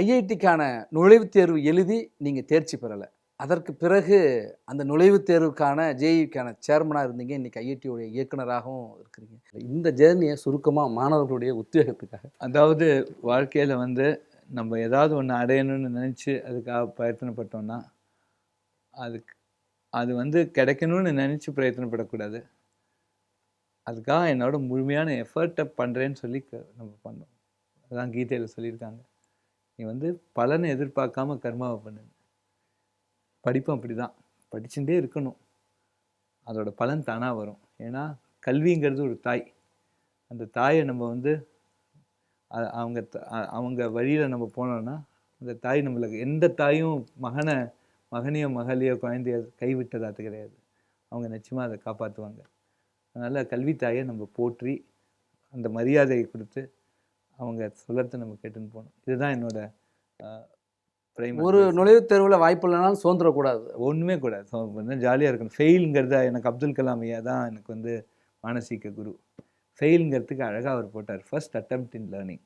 ஐஐடிக்கான நுழைவுத் தேர்வு எழுதி நீங்கள் தேர்ச்சி பெறலை. அதற்கு பிறகு அந்த நுழைவுத் தேர்வுக்கான ஜேஇக்கான சேர்மனாக இருந்தீங்க. இன்றைக்கி ஐஐடியோடைய இயக்குனராகவும் இருக்கிறீங்க. இந்த ஜேர்னியை சுருக்கமாக மாணவர்களுடைய உத்வேகத்துக்காக. அதாவது வாழ்க்கையில் வந்து நம்ம ஏதாவது ஒன்று அடையணும்னு நினச்சி அதுக்காக பிரயத்தனப்பட்டோம்னா அது வந்து கிடைக்கணும்னு நினச்சி பிரயத்தனப்படக்கூடாது. அதுக்காக என்னோட முழுமையான எஃபர்ட்டை பண்ணுறேன்னு சொல்லி நம்ம பண்ணோம். அதான் கீதையில் சொல்லியிருக்காங்க, நீ வந்து பலனை எதிர்பார்க்காம கர்மாவை பண்ணு. படிப்பும் அப்படி தான், படிச்சுட்டே இருக்கணும், அதோட பலன் தானாக வரும். ஏன்னா கல்விங்கிறது ஒரு தாய். அந்த தாயை நம்ம வந்து அவங்க வழியில் நம்ம போனோம்னா அந்த தாய் நம்மளுக்கு எந்த தாயும் மகனையோ மகளையோ குழந்தைய கைவிட்டதாட்டு கிடையாது. அவங்க நிச்சயமாக அதை காப்பாற்றுவாங்க. அதனால் கல்வி தாயை நம்ம போற்றி அந்த மரியாதையை கொடுத்து அவங்க சொல்லத்தை நம்ம கேட்டுன்னு போகணும். இதுதான் என்னோட ஒரு நுழைவுத் தேர்வில் வாய்ப்பு இல்லைனாலும் சோர்ந்துடக்கூடாது. ஒன்றுமே கூடாது, ஜாலியாக இருக்கணும். ஃபெயிலுங்கிறத எனக்கு அப்துல் கலாம் ஐயா தான் எனக்கு வந்து மானசீக குரு. ஃபெயிலுங்கிறதுக்கு அழகாக அவர் போட்டார், ஃபர்ஸ்ட் அட்டெம்ப்ட் இன் லேர்னிங்.